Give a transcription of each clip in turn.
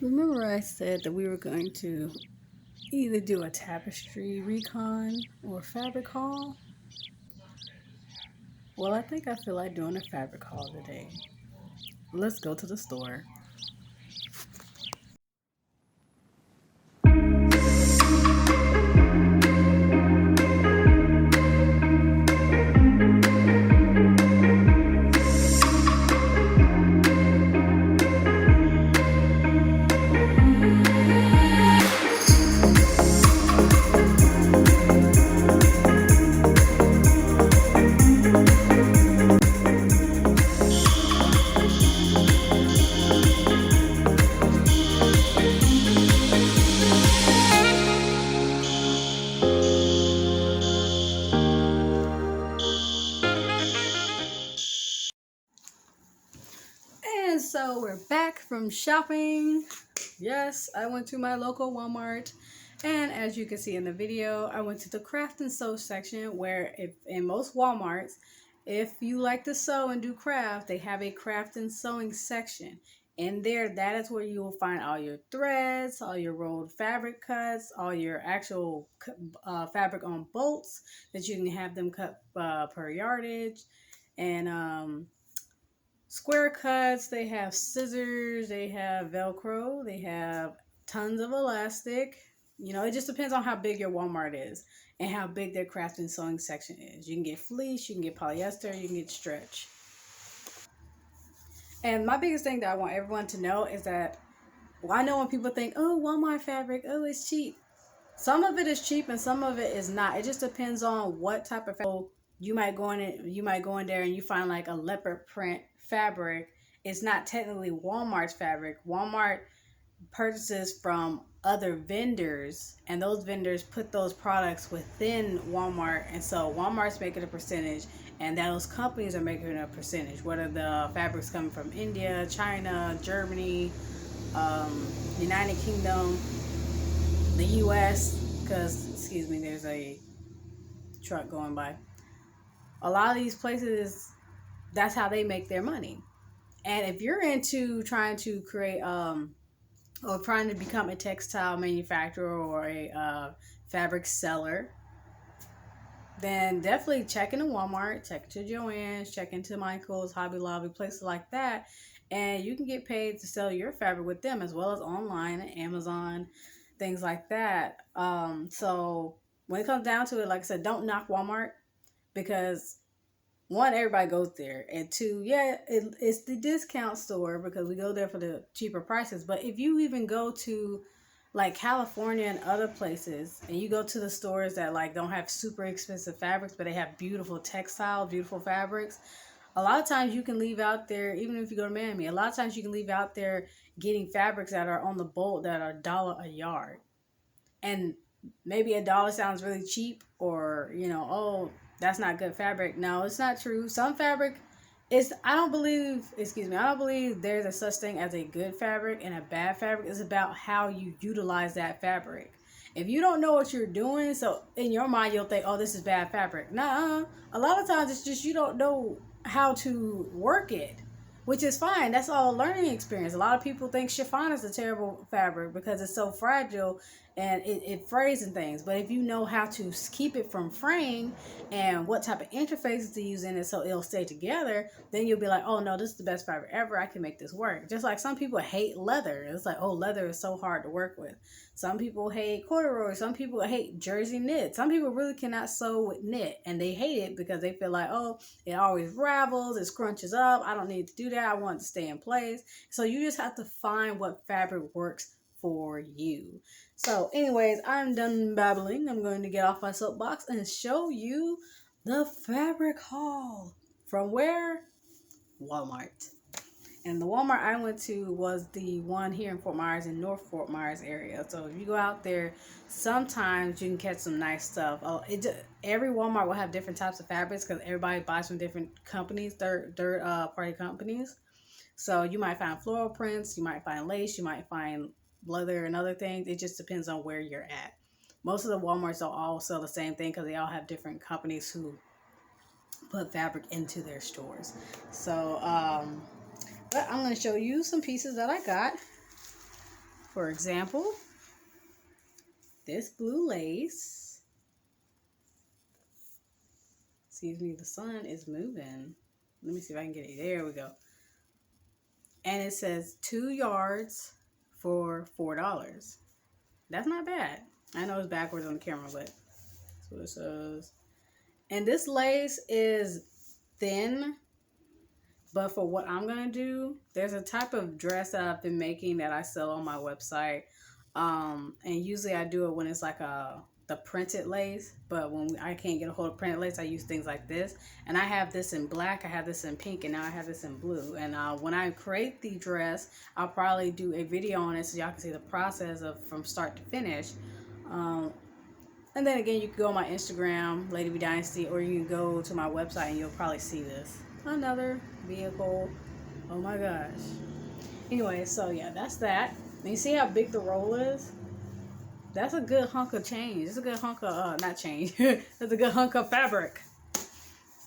Remember, I said that we were going to either do a tapestry recon or fabric haul? Well, I think I feel like doing a fabric haul today. Let's go to the store. And so we're back from shopping. Yes, I went to my local Walmart. And as you can see in the video, I went to the craft and sew section where if in most Walmarts, if you like to sew and do craft, they have a craft and sewing section. In there, that is where you will find all your threads, all your rolled fabric cuts, all your actual fabric on bolts that you can have them cut per yardage. And square cuts, they have scissors, they have Velcro, they have tons of elastic. You know, it just depends on how big your Walmart is and how big their craft and sewing section is. You can get fleece, you can get polyester, you can get stretch. And my biggest thing that I want everyone to know is that, well, I know when people think, oh, Walmart fabric, oh, it's cheap. Some of it is cheap and some of it is not. It just depends on what type of fabric. You might go in there and you find like a leopard print fabric. It's not technically Walmart's fabric. Walmart purchases from other vendors, and those vendors put those products within Walmart, and so Walmart's making a percentage, and those companies are making a percentage, whether the fabric's coming from India, China, Germany, United Kingdom, the US, because, excuse me, there's a truck going by. A lot of these places, that's how they make their money. And if you're into trying to create or trying to become a textile manufacturer or a fabric seller, then definitely check into Walmart, check into Joann's, check into Michael's, Hobby Lobby, places like that. And you can get paid to sell your fabric with them as well as online, Amazon, things like that. So when it comes down to it, like I said, don't knock Walmart because one, everybody goes there, and two, yeah, it's the discount store because we go there for the cheaper prices. But if you even go to like California and other places, and you go to the stores that like don't have super expensive fabrics, but they have beautiful textile, beautiful fabrics, a lot of times you can leave out there, even if you go to Miami, a lot of times you can leave out there getting fabrics that are on the bolt that are $1 a yard. And maybe $1 sounds really cheap, or oh, that's not good fabric. No, it's not true. Some fabric is, I don't believe there's a such thing as a good fabric and a bad fabric. It's about how you utilize that fabric. If you don't know what you're doing, so in your mind you'll think, oh, this is bad fabric. Nah, a lot of times it's just you don't know how to work it, which is fine. That's all a learning experience. A lot of people think chiffon is a terrible fabric because it's so fragile and it frays and things. But if you know how to keep it from fraying and what type of interfaces to use in it so it'll stay together, then you'll be like, oh no, this is the best fabric ever. I can make this work. Just like some people hate leather. It's like, oh, leather is so hard to work with. Some people hate corduroy. Some people hate jersey knit. Some people really cannot sew with knit and they hate it because they feel like, oh, it always ravels, it scrunches up. I don't need to do that. I want it to stay in place. So you just have to find what fabric works for you. So anyways, I'm done babbling. I'm going to get off my soapbox and show you the fabric haul. From where? Walmart. And the Walmart I went to was the one here in Fort Myers, in North Fort Myers area. So if you go out there, sometimes you can catch some nice stuff. Every Walmart will have different types of fabrics because everybody buys from different companies, third party companies. So you might find floral prints, you might find lace, you might find leather and other things. It just depends on where you're at. Most of the Walmarts don't all sell the same thing because they all have different companies who put fabric into their stores. So, but I'm going to show you some pieces that I got. For example, this blue lace. Excuse me, the sun is moving. Let me see if I can get it. There we go. And it says 2 yards for $4. That's not bad. I know it's backwards on the camera, but that's what it says. And this lace is thin, but for what I'm going to do, there's a type of dress that I've been making that I sell on my website. And usually I do it when it's like the printed lace, but when I can't get a hold of printed lace, I use things like this. And I have this in black, I have this in pink, and now I have this in blue. And when I create the dress, I'll probably do a video on it so y'all can see the process of from start to finish. And then again, you can go on my Instagram, Lady B Dynasty, or you can go to my website and you'll probably see this. Another vehicle. Oh my gosh. Anyway, so yeah, that's that. And you see how big the roll is? That's a good hunk of change. It's a good hunk of, not change. That's a good hunk of fabric.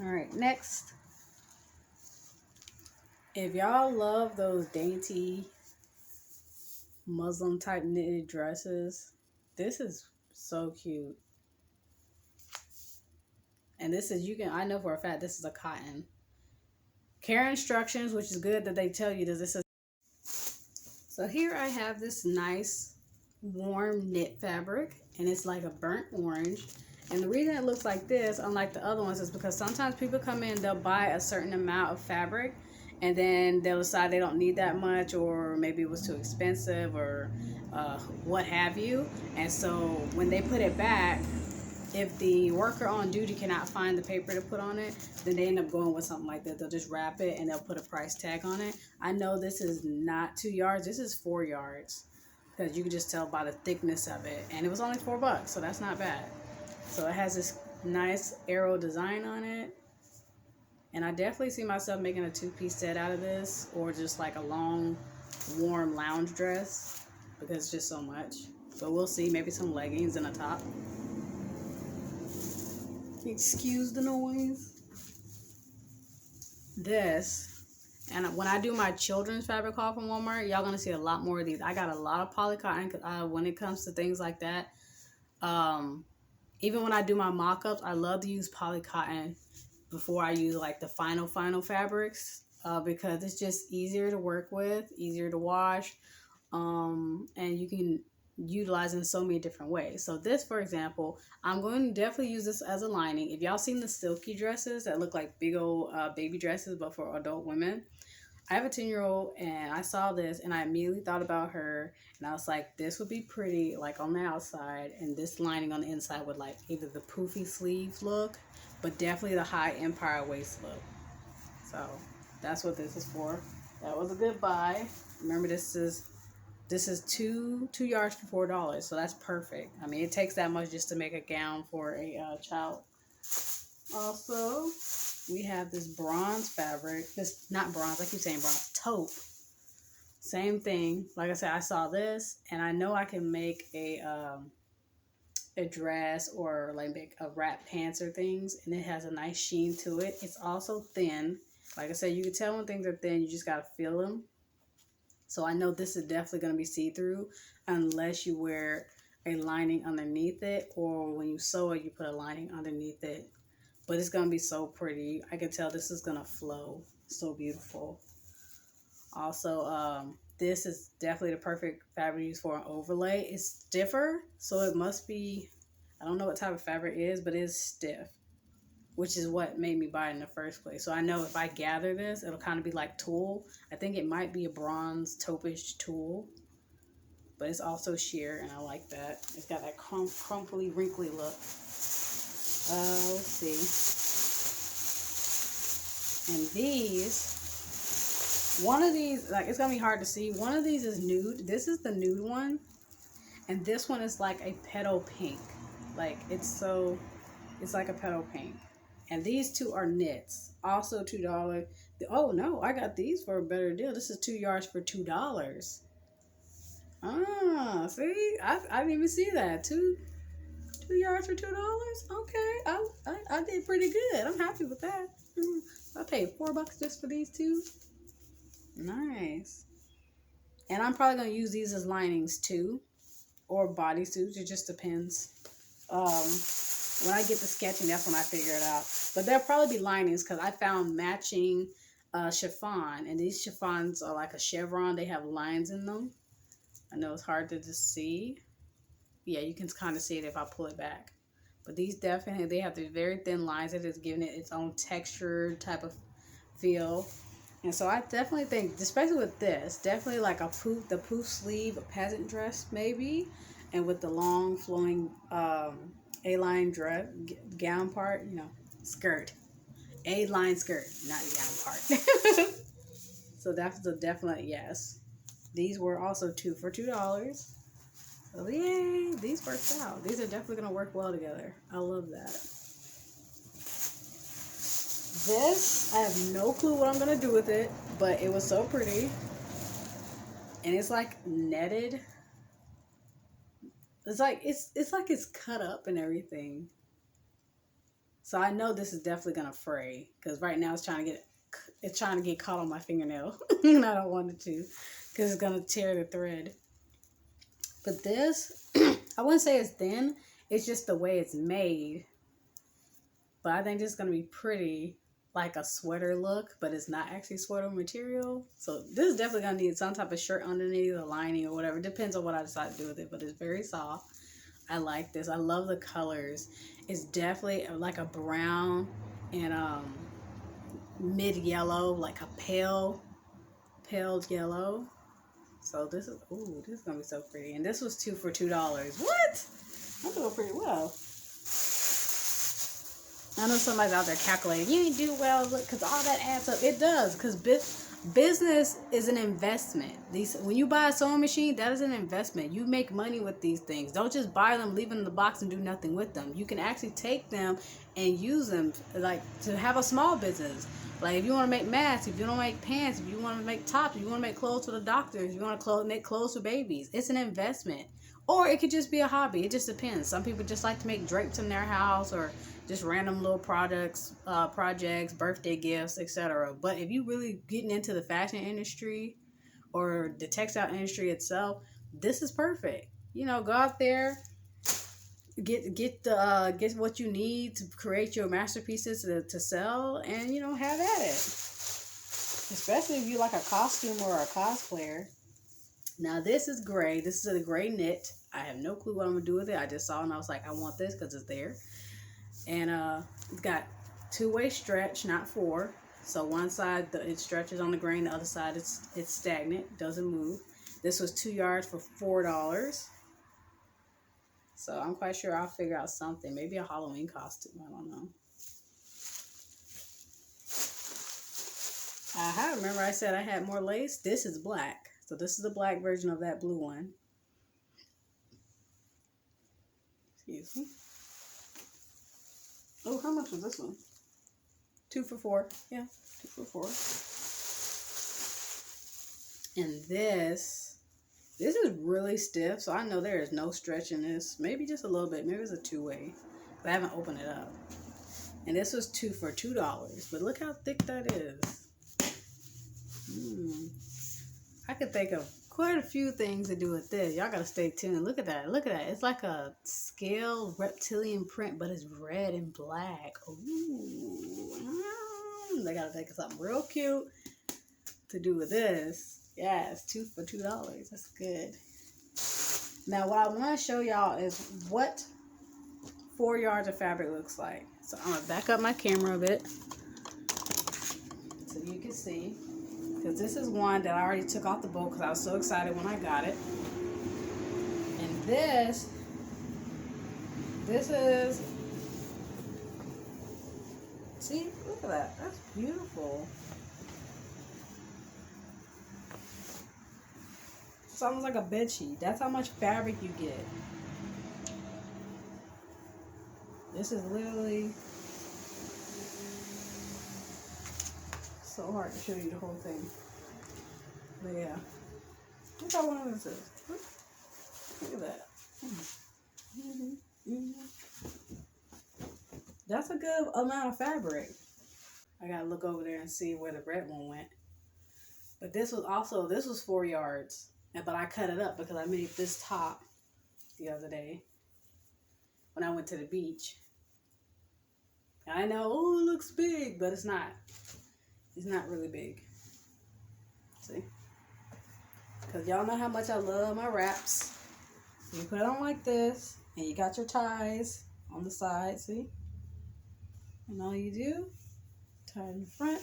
All right, next. If y'all love those dainty Muslim type knitted dresses, this is so cute. And this is, I know for a fact this is a cotton. Care instructions, which is good that they tell you this is. So here I have this nice warm knit fabric, and it's like a burnt orange. And the reason it looks like this, unlike the other ones, is because sometimes people come in, they'll buy a certain amount of fabric, and then they'll decide they don't need that much, or maybe it was too expensive, or what have you. And so when they put it back, if the worker on duty cannot find the paper to put on it, then they end up going with something like that. They'll just wrap it and they'll put a price tag on it. I know this is not 2 yards. This is 4 yards, because you can just tell by the thickness of it. And it was only $4, so that's not bad. So it has this nice arrow design on it. And I definitely see myself making a 2-piece set out of this, or just like a long, warm lounge dress, because it's just so much. But we'll see. Maybe some leggings and a top. Excuse the noise. This, and when I do my children's fabric haul from Walmart, y'all gonna see a lot more of these. I got a lot of poly cotton when it comes to things like that. Even when I do my mock-ups, I love to use poly cotton before I use like the final fabrics, because it's just easier to work with, easier to wash, and you can utilize in so many different ways. So this, for example, I'm going to definitely use this as a lining. If y'all seen the silky dresses that look like big old baby dresses but for adult women, I have a 10-year-old and I saw this and I immediately thought about her, and I was like, this would be pretty like on the outside, and this lining on the inside would like either the poofy sleeve look, but definitely the high empire waist look. So that's what this is for. That was a good buy. Remember, this is 2 yards for $4, so that's perfect. I mean, it takes that much just to make a gown for a child. Also, we have this bronze fabric. This, not bronze, I keep saying bronze, taupe. Same thing. Like I said, I saw this, and I know I can make a dress or like make a wrap pants or things, and it has a nice sheen to it. It's also thin. Like I said, you can tell when things are thin, you just gotta feel them. So I know this is definitely going to be see-through unless you wear a lining underneath it, or when you sew it, you put a lining underneath it. But it's going to be so pretty. I can tell this is going to flow. So beautiful. Also, this is definitely the perfect fabric to use for an overlay. It's stiffer, so it must be, I don't know what type of fabric it is, but it is stiff, which is what made me buy it in the first place. So I know if I gather this, it'll kind of be like tulle. I think it might be a bronze taupe-ish tulle, but it's also sheer, and I like that. It's got that crumply, wrinkly look. Let's see. And these, one of these, like, it's gonna be hard to see. One of these is nude. This is the nude one, and this one is like a petal pink. Like, it's like a petal pink. And these two are knits, also $2. Oh no, I got these for a better deal. This is 2 yards for $2. Ah, see, I didn't even see that. 2 yards for $2. Okay, I did pretty good. I'm happy with that. I paid $4 just for these two. Nice. And I'm probably going to use these as linings too, or bodysuits. It just depends. When I get to sketching, that's when I figure it out. But there'll probably be linings because I found matching chiffon. And these chiffons are like a chevron. They have lines in them. I know it's hard to just see. Yeah, you can kind of see it if I pull it back. But these definitely, they have the very thin lines that is giving it its own texture type of feel. And so I definitely think, especially with this, definitely like the poof sleeve, a peasant dress maybe. And with the long flowing A-line dress, gown part, you know, skirt. A-line skirt, not gown part. So that's a definite yes. These were also 2 for $2. So yay, these worked out. These are definitely going to work well together. I love that. This, I have no clue what I'm going to do with it, but it was so pretty. And it's like netted. It's like it's cut up and everything. So I know this is definitely going to fray because right now it's trying to get caught on my fingernail. And I don't want it to because it's going to tear the thread. But this, I wouldn't say it's thin. It's just the way it's made. But I think this is going to be pretty, like a sweater look, but it's not actually sweater material. So this is definitely going to need some type of shirt underneath, a lining or whatever. Depends on what I decide to do with it, but it's very soft. I like this. I love the colors. It's definitely like a brown and mid yellow, like a pale yellow. So this is gonna be so pretty. And this was 2 for $2. What? I'm doing pretty well. I know somebody's out there calculating. You didn't do well, look, because all that adds up. It does, because business is an investment. When you buy a sewing machine, that is an investment. You make money with these things. Don't just buy them, leave them in the box, and do nothing with them. You can actually take them and use them, like to have a small business. Like if you want to make masks, if you want to make pants, if you want to make tops, if you want to make clothes for the doctors, if you want to make clothes for babies, it's an investment. Or it could just be a hobby. It just depends. Some people just like to make drapes in their house or just random little projects, birthday gifts, etc. But if you really getting into the fashion industry or the textile industry itself, this is perfect. You know, go out there, get what you need to create your masterpieces to sell, and you know, have at it. Especially if you like a costume or a cosplayer. Now this is gray. This is a gray knit. I have no clue what I'm gonna do with it. I just saw it and I was like, I want this because it's there. And it's got 2-way stretch, not 4. So one side it stretches on the grain, the other side it's stagnant, doesn't move. This was 2 yards for $4. So I'm quite sure I'll figure out something, maybe a Halloween costume. I don't know. Remember I said I had more lace? This is black. So this is the black version of that blue one. Excuse me. Oh, how much was this one? 2 for $4. Yeah, 2 for $4. And this is really stiff, so I know there is no stretch in this. Maybe just a little bit. Maybe it's a 2-way. But I haven't opened it up. And this was 2 for $2. But look how thick that is. I could think of quite a few things to do with this. Y'all gotta stay tuned. Look at that. Look at that. It's like a scaled reptilian print, but it's red and black. Ooh. They gotta think of something real cute to do with this. Yes, 2 for $2. That's good. Now, what I want to show y'all is what 4 yards of fabric looks like. So I'm gonna back up my camera a bit so you can see. Because this is one that I already took off the boat because I was so excited when I got it. And this is, see, look at that. That's beautiful. It's almost like a bed sheet. That's how much fabric you get. This is literally so hard to show you the whole thing. But yeah. Look how long this is. Look at that. That's a good amount of fabric. I gotta look over there and see where the red one went. But this was 4 yards. But I cut it up because I made this top the other day when I went to the beach. I know, oh, it looks big, but it's not. It's not really big. See? Because y'all know how much I love my wraps. You put it on like this, and you got your ties on the side, see? And all you do, tie it in the front.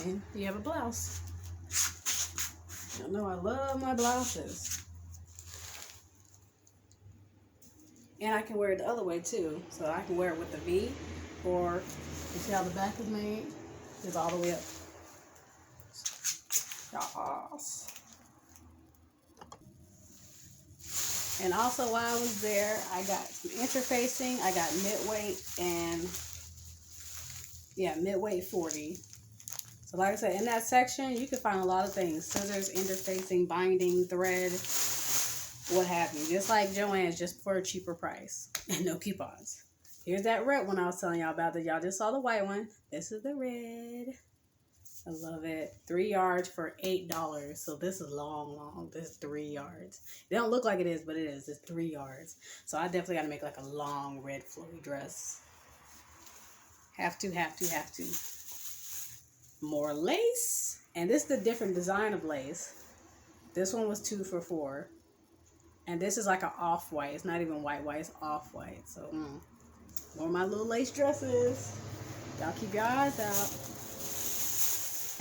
And you have a blouse. Y'all know I love my blouses. And I can wear it the other way too. So I can wear it with the V, or you see how the back is made? It's all the way up. Yes. And also while I was there, I got some interfacing. I got mid-weight and mid-weight 40. So like I said, in that section, you can find a lot of things. Scissors, interfacing, binding, thread, what have you. Just like Joann's, just for a cheaper price. And no coupons. Here's that red one I was telling y'all about that y'all just saw the white one. This is the red. I love it. 3 yards for $8. So this is long. This is 3 yards. It don't look like it is, but it is. It's 3 yards. So I definitely got to make like a long red flowy dress. Have to. More lace. And this is the different design of lace. This one was 2 for $4. And this is like an off-white. It's not even white, it's off-white. So, more of my little lace dresses. Y'all keep your eyes out.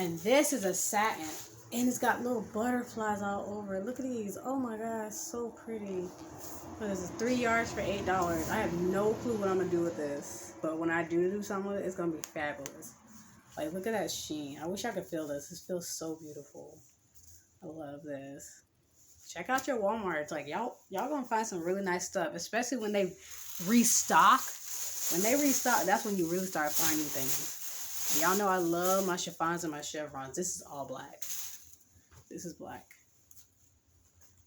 And this is a satin. And it's got little butterflies all over it. Look at these. Oh my gosh, so pretty. What is this? 3 yards for $8. I have no clue what I'm going to do with this. But when I do something with it, it's going to be fabulous. Like, look at that sheen. I wish I could feel this. This feels so beautiful. I love this. Check out your Walmart. It's like, y'all going to find some really nice stuff. Especially when they restock. When they restock, that's when you really start finding things. Y'all know I love my chiffons and my chevrons. This is all black. This is black.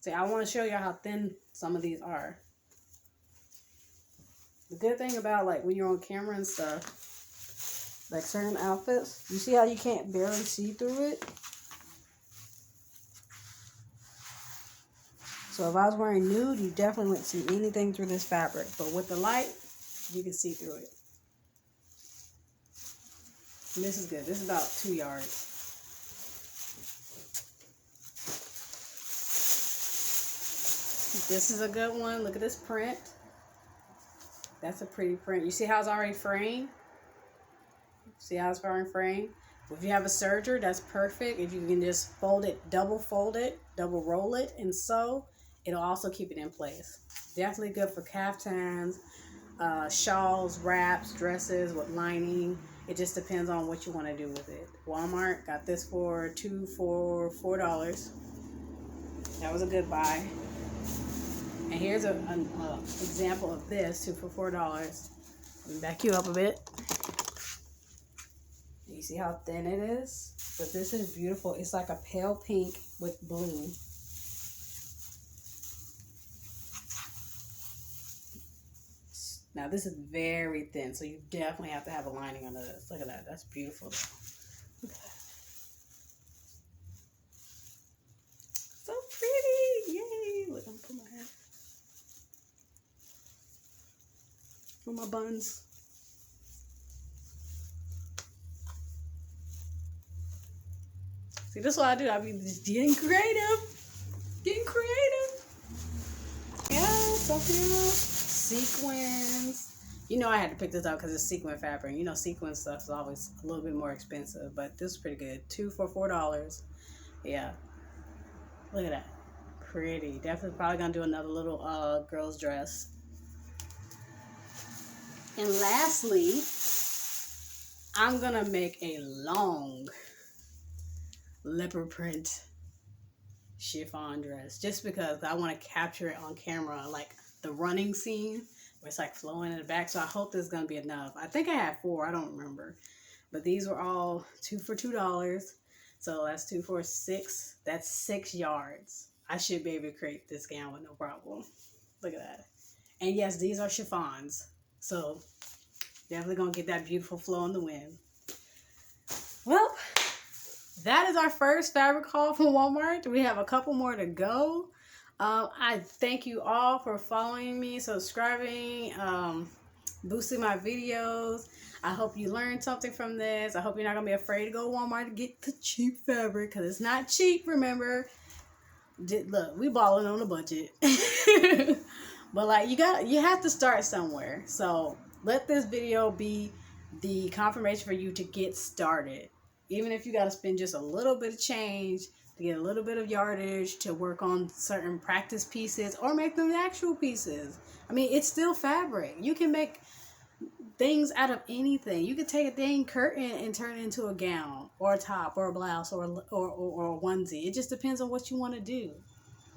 See, I want to show y'all how thin some of these are. The good thing about, like, when you're on camera and stuff, like certain outfits, you see how you can't barely see through it? So if I was wearing nude, you definitely wouldn't see anything through this fabric. But with the light, you can see through it. And this is good. This is about 2 yards. This is a good one. Look at this print. That's a pretty print. You see how it's already framed? See how it's already framed? If you have a serger, that's perfect. If you can just fold it, double roll it, and sew, it'll also keep it in place. Definitely good for caftans, shawls, wraps, dresses with lining. It just depends on what you want to do with it. Walmart got this for $2 for $4. That was a good buy. And here's an example of this, 2 for $4. Let me back you up a bit. You see how thin it is? But this is beautiful. It's like a pale pink with blue. Now this is very thin, so you definitely have to have a lining under this. Look at that. That's beautiful. Look at that. So pretty. Yay. Look, I'm gonna put my hat on my buns. See, this is what I do. I be just getting creative. Yeah, so cute. Sequins. You know I had to pick this up because it's sequin fabric. You know sequin stuff is always a little bit more expensive, but this is pretty good. 2 for $4. Yeah. Look at that. Pretty. Definitely probably gonna do another little girl's dress. And lastly, I'm gonna make a long leopard print chiffon dress just because I want to capture it on camera, like the running scene where it's like flowing in the back. So I hope this is gonna be enough. I think I had 4, I don't remember, but these were all 2 for $2. So that's 2 for 6. That's 6 yards. I should be able to create this gown with no problem. Look at that. And yes, these are chiffons, so definitely gonna get that beautiful flow in the wind. Well, that is our first fabric haul from Walmart. We have a couple more to go. I thank you all for following me, subscribing, boosting my videos. I hope you learned something from this. I hope you're not going to be afraid to go to Walmart to get the cheap fabric, because it's not cheap, remember. Look, we balling on a budget. But like, you have to start somewhere. So let this video be the confirmation for you to get started. Even if you got to spend just a little bit of change to get a little bit of yardage to work on certain practice pieces or make them actual pieces. I mean, it's still fabric. You can make things out of anything. You could take a dang curtain and turn it into a gown or a top or a blouse or a onesie. It just depends on what you want to do.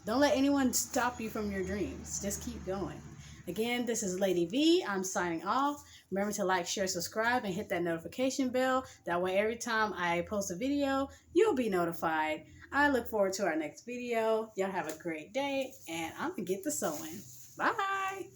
Don't let anyone stop you from your dreams. Just keep going. Again, this is Lady V. I'm signing off. Remember to like, share, subscribe, and hit that notification bell. That way every time I post a video, you'll be notified. I look forward to our next video. Y'all have a great day, and I'm going to get to sewing. Bye.